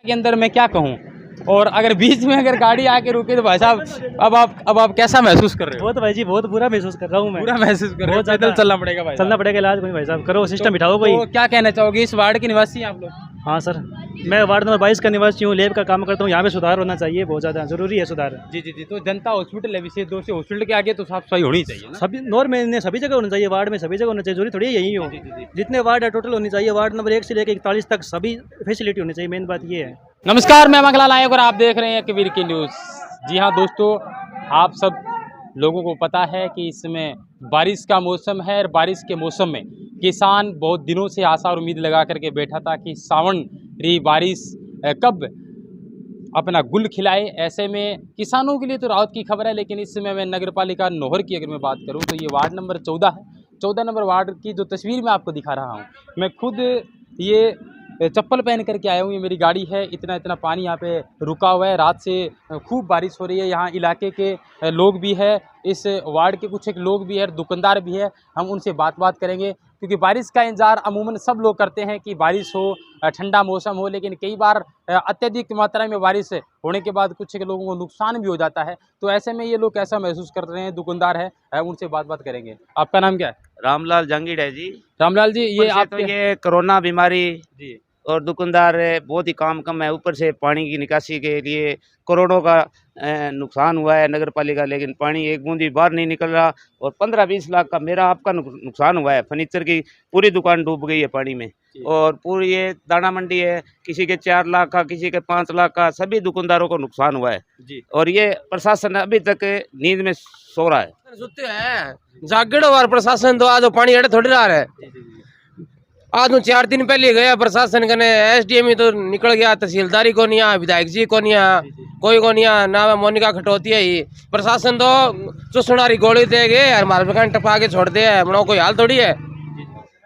के अंदर मैं क्या कहूँ, और अगर बीच में अगर गाड़ी आके रुके तो भाई साहब अब आप कैसा महसूस कर रहे हो? बहुत भाई जी, बहुत बुरा महसूस कर रहा हूँ मैं। पूरा महसूस कर रहे हो? बहुत पैदल चलना पड़ेगा भाई चलना पड़ेगा, इलाज कोई भाई साहब करो, सिस्टम बिठाओ कोई। तो क्या कहना चाहोगे, इस वार्ड के निवासी हैं आप लोग? हाँ सर, मैं वार्ड नंबर 22 का निवासी हूँ, लैब का काम करता हूँ। यहाँ पे सुधार होना चाहिए, बहुत ज़्यादा ज़रूरी है सुधार। जी जी जी। तो जनता हॉस्पिटल है, विशेष रूप से हॉस्पिटल के आगे तो साफ सफाई होनी चाहिए ना? सभी नॉर्मल में सभी जगह होना चाहिए, वार्ड में सभी जगह होना चाहिए, जरूरी थोड़ी है यही हो। जितने वार्ड है टोटल होनी चाहिए, वार्ड नंबर 1 से लेकर 41 तक सभी फैसिलिटी होनी चाहिए, मेन बात ये है। नमस्कार, मैं मंगलाल नायक और आप देख रहे हैं कबीर की न्यूज़। जी हाँ दोस्तों, आप सब लोगों को पता है कि इस समय बारिश का मौसम है और बारिश के मौसम में किसान बहुत दिनों से आशा और उम्मीद लगा करके बैठा था कि सावन री बारिश कब अपना गुल खिलाए। ऐसे में किसानों के लिए तो राहत की खबर है, लेकिन इस समय मैं नगर पालिका नौहर की अगर मैं बात करूं तो ये वार्ड नंबर 14 है। 14 नंबर वार्ड की जो तस्वीर मैं आपको दिखा रहा हूं, मैं खुद ये चप्पल पहन करके आया हूँ। ये मेरी गाड़ी है, इतना इतना पानी यहाँ पे रुका हुआ है, रात से खूब बारिश हो रही है। यहाँ इलाके के लोग भी है, इस वार्ड के कुछ एक लोग भी है, दुकानदार भी है, हम उनसे बात करेंगे क्योंकि बारिश का इंतज़ार अमूमन सब लोग करते हैं कि बारिश हो, ठंडा मौसम हो, लेकिन कई बार अत्यधिक मात्रा में बारिश होने के बाद कुछ एक लोगों को नुकसान भी हो जाता है। तो ऐसे में ये लोग कैसा महसूस कर रहे हैं, दुकानदार है, उनसे बात करेंगे। आपका नाम क्या है? रामलाल जंगीड़ है जी। रामलाल जी, ये आप तो ये कोरोना बीमारी जी और दुकानदार बहुत ही काम कम है, ऊपर से पानी की निकासी के लिए करोड़ों का नुकसान हुआ है नगर पालिका, लेकिन पानी एक बूंद भी बाहर नहीं निकल रहा। और 15-20 लाख का मेरा आपका नुकसान हुआ है। फर्नीचर की पूरी दुकान डूब गई है पानी में। और पूरी ये दाना मंडी है, किसी के 4 लाख का, किसी के 5 लाख का, सभी दुकानदारों को नुकसान हुआ है जी। और ये प्रशासन अभी तक नींद में सो रहा है। सुते हैं जागड़ और प्रशासन तो आज पानी अड़े थोड़ी रहा है। आज 4 दिन पहले गया प्रशासन कने, एसडीएम ही तो निकल गया, तहसीलदारी को नहीं, विधायक जी को नहीं, कोई को नहीं ना, मोनिका खटोती है ही। प्रशासन तो चुसनारी गोली दे गए, हमारे दुकान टपा के छोड़ दे है, कोई हाल थोड़ी है।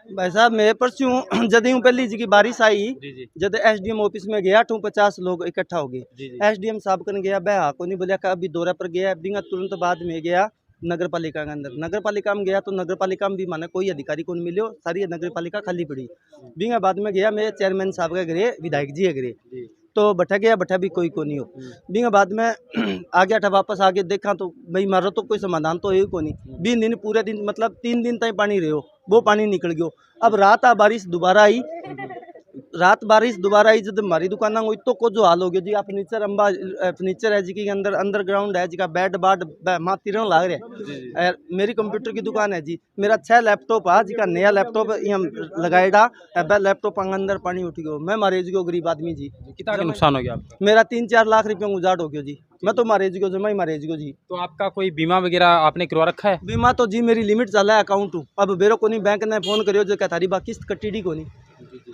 भाई साहब मैं परसों जद यूं पहली जी की बारिश आई, जद एसडीएम ऑफिस में गया, 50 लोग इकट्ठा हो गए। एसडीएम साहब कन गया, बह को नहीं बोलिया, अभी दौरे पर गया। बिंगा तुरंत बाद में गया नगर पालिका के अंदर। नगर पालिका में गया तो नगर पालिका में भी माने कोई अधिकारी को नहीं मिलो, सारी नगर पालिका खाली पड़ी। बिंगा बाद में गया मैं चेयरमैन साहब के घरे, विधायक जी के घरे, तो बैठा गया, बैठा भी कोई को नहीं हो। बिंगा बाद में आ गया था, वापस आके देखा तो भाई मारो तो कोई समाधान तो है को नहीं। 20 दिन पूरे दिन मतलब 3 दिन तक पानी रहो, वो पानी निकल गयो। अब रात बारिश दोबारा आई, जब हमारी दुकान हुई तो को जो हाल हो गया जी। फर्नीचर है जी के अंदर अंडरग्राउंड है जी का, बेड बाट माँ तिरन लाग रहे है। मेरी कंप्यूटर की दुकान है जी, मेरा 6 लैपटॉप है जी का, नया लैपटॉप यहाँ लगाएगा, लैपटॉप अंदर पानी उठ गयो। मैं मारे जी को गरीब आदमी जी, कितना नुकसान हो गया आपका? मेरा 3-4 लाख रुपये उजाड़ हो गया जी। मैं तो मारे जी को जमा ही मारे जी को जी। तो आपका कोई बीमा वगैरह आपने करवा रखा है? बीमा तो जी मेरी लिमिट चला है अकाउंट। अब बेरो को नहीं, बैंक ने फोन करियो जो क्या थारी बा किस्त कटीडी को नहीं,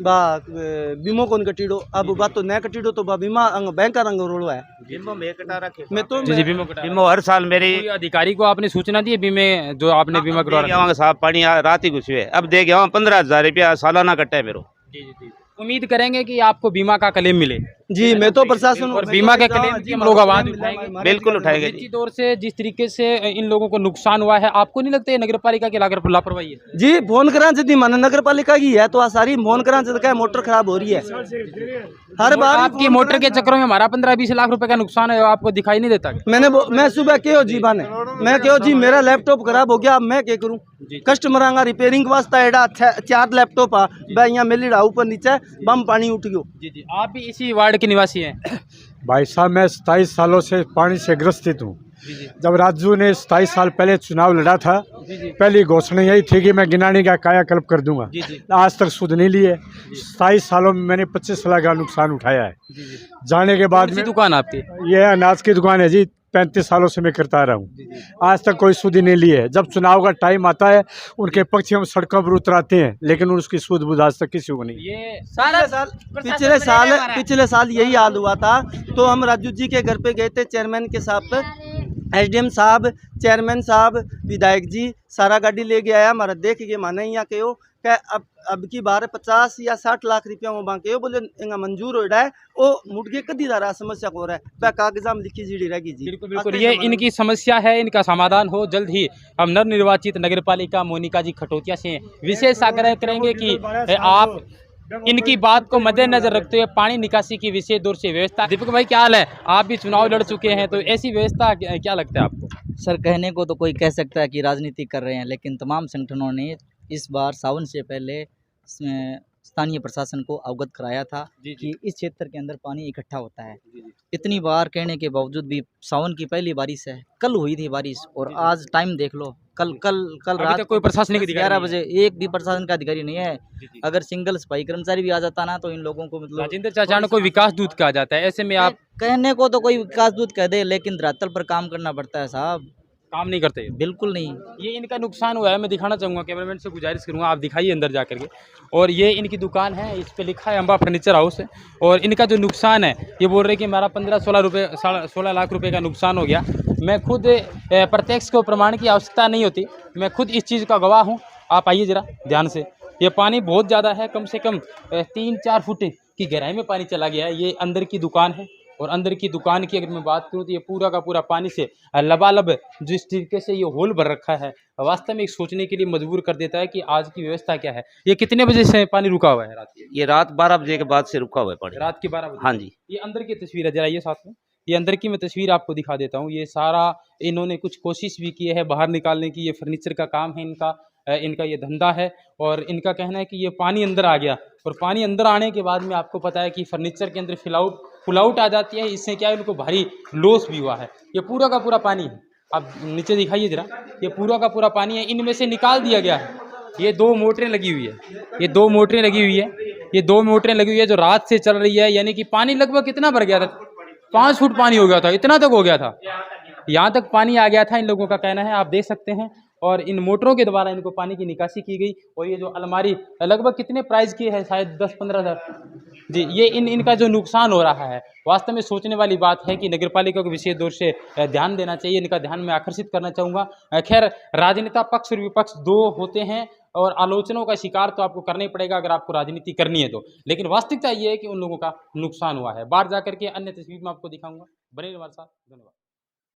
बा बीमो कौन कटीडो। अब बात तो न कटीडो तो बा बीमा बैंक का रंग रोड़ो है। बीमो में कटा रखे मैं तो जी बीमा कटा। बीमो हर साल मेरी कोई अधिकारी को आपने सूचना दी है बीमे जो आपने बीमा करवा रखा है? साहब पानी रात ही घुसे हुए, अब दे गया 15,000 रुपया सालाना कटा है मेरो। जी। उम्मीद करेंगे कि आपको बीमा का क्लेम मिले। जी मैं तो प्रशासन और बीमा के क्लेम की हम लोग आवाज उठाएंगे, बिल्कुल उठाएंगे जी। निश्चित तौर से जिस तरीके से इन लोगों को नुकसान हुआ है, आपको नहीं लगता है नगर पालिका की लापरवाही है? जी फोन करा जी माना नगर पालिका की है तो सारी फोन करा क्या मोटर खराब हो रही है हर बार। आपकी मोटर के चक्करों में हमारा 15-20 लाख रुपए का नुकसान है, आपको दिखाई नहीं देता? मैं सुबह क्यों जी बाने, मैं क्यों जी मेरा लैपटॉप खराब हो गया, अब मैं क्या करूँ? कस्टमर आंगा रिपेयरिंग वास्ता एडा 4 लैपटॉप आ यहाँ मिली रहा ऊपर नीचे बम पानी उठ गयो। जी आप भी इसी वार्ड के निवासी हैं? भाई साहब मैं 27 सालों से पानी से ग्रसित हूँ। जब राजू ने 27 साल पहले चुनाव लड़ा था, पहली घोषणा यही थी कि मैं गिनानी का कायाकल्प कर दूंगा। आज तक सुध नहीं लिए। 27 सालों में मैंने 25 लाख का नुकसान उठाया है। जाने के बाद में दुकान आपकी? ये अनाज की दुकान है जी, 35 सालों से मैं करता रहा हूँ, आज तक कोई सूद नहीं ली है। जब चुनाव का टाइम आता है उनके पक्ष हम सड़कों पर उतराते हैं, लेकिन उसकी सूद बुझ आज तक किसी को नहीं। ये पिछले साल यही हाल हुआ था, तो हम राजू जी के घर पे गए थे चेयरमैन के साथ, एसडीएम साहब, चेयरमैन साहब, विधायक जी सारा गाड़ी ले गया हमारा देख के माने यहाँ के हो क्या अब की बार 50 या 60 लाख रुपया वो बांके बोले इंगा मंजूर हो रहा है वो मुड़गे कदी दारा समस्या को रहा है कागजाम लिखी जीडी रहेगी जी। बिल्कुल ये इनकी समस्या है, इनका समाधान हो जल्द ही। हम नवनिर्वाचित नगर पालिका मोनिका जी खटोतिया से विशेष आग्रह करेंगे कि आप इनकी बात को मद्देनजर रखते हुए पानी निकासी की विशेष दौर से व्यवस्था। दीपक भाई क्या हाल है, आप भी चुनाव लड़ चुके हैं, तो ऐसी व्यवस्था क्या लगता है आपको? सर, कहने को तो कोई कह सकता है कि राजनीति कर रहे हैं, लेकिन तमाम संगठनों ने इस बार सावन से पहले स्थानीय प्रशासन को अवगत कराया था कि इस क्षेत्र के अंदर पानी इकट्ठा होता है। इतनी बार कहने के बावजूद भी सावन की पहली बारिश है, कल हुई थी बारिश, और आज टाइम देख लो, कल रात कोई प्रशासनिक अधिकारी 11 बजे एक भी प्रशासन का अधिकारी नहीं है। अगर सिंगल सफाई कर्मचारी भी आ जाता ना, तो इन लोगों को मतलब राजेंद्र चाचा को कोई विकास दूत कहा जाता है, ऐसे में आप कहने को तो कोई विकास दूत कह दे, लेकिन धरातल पर काम करना पड़ता है साहब। काम नहीं करते? बिल्कुल नहीं। ये इनका नुकसान हुआ है, मैं दिखाना चाहूँगा, कैमरामैन से गुजारिश करूँगा आप दिखाइए अंदर जा करके। और ये इनकी दुकान है, इस पे लिखा है अंबा फर्नीचर हाउस है, और इनका जो नुकसान है ये बोल रहे हैं कि हमारा 16 लाख रुपए का नुकसान हो गया। मैं खुद प्रत्यक्ष को प्रमाण की आवश्यकता नहीं होती, मैं खुद इस चीज़ का गवाह हूँ। आप आइए ज़रा ध्यान से, ये पानी बहुत ज़्यादा है, कम से कम 3-4 फुट की गहराई में पानी चला गया है। ये अंदर की दुकान है, और अंदर की दुकान की अगर मैं बात करूँ तो ये पूरा का पूरा पानी से लबालब जिस तरीके से ये होल भर रखा है, वास्तव में एक सोचने के लिए मजबूर कर देता है कि आज की व्यवस्था क्या है। ये कितने बजे से पानी रुका हुआ है? रात के ये रात 12 बजे के बाद से रुका हुआ है पानी। रात के 12 बजे? हाँ जी। ये अंदर की तस्वीर है, जरा ये साथ में, ये अंदर की मैं तस्वीर आपको दिखा देता हूँ। ये सारा इन्होंने कुछ कोशिश भी की है बाहर निकालने की, ये फर्नीचर का काम है इनका ये धंधा है, और इनका कहना है कि ये पानी अंदर आ गया, और पानी अंदर आने के बाद में आपको पता है कि फर्नीचर के अंदर फुल आउट आ जाती है, इससे क्या है इनको भारी लॉस भी हुआ है। ये पूरा का पूरा पानी है, आप नीचे दिखाइए जरा, ये पूरा का पूरा पानी है, इनमें से निकाल दिया गया है। ये 2 मोटरें लगी हुई है, ये 2 मोटरें लगी हुई है, ये 2 मोटरें लगी हुई है जो रात से चल रही है, यानी कि पानी लगभग कितना भर गया था? 5 फुट पानी हो गया था, इतना तक हो गया था, यहाँ तक पानी आ गया था, इन लोगों का कहना है, आप देख सकते हैं। और इन मोटरों के द्वारा इनको पानी की निकासी की गई। और ये जो अलमारी लगभग कितने प्राइस की है, शायद 10-15 हज़ार जी, ये इनका जो नुकसान हो रहा है, वास्तव में सोचने वाली बात है कि नगरपालिका को विशेष दौर से ध्यान देना चाहिए। इनका ध्यान मैं आकर्षित करना चाहूँगा। खैर, राजनेता पक्ष और विपक्ष 2 होते हैं, और आलोचनाओं का शिकार तो आपको करना ही पड़ेगा अगर आपको राजनीति करनी है तो, लेकिन वास्तविकता ये है कि उन लोगों का नुकसान हुआ है। बाहर जाकर के अन्य तस्वीर में आपको दिखाऊंगा, बने रहिए हमारे साथ। धन्यवाद।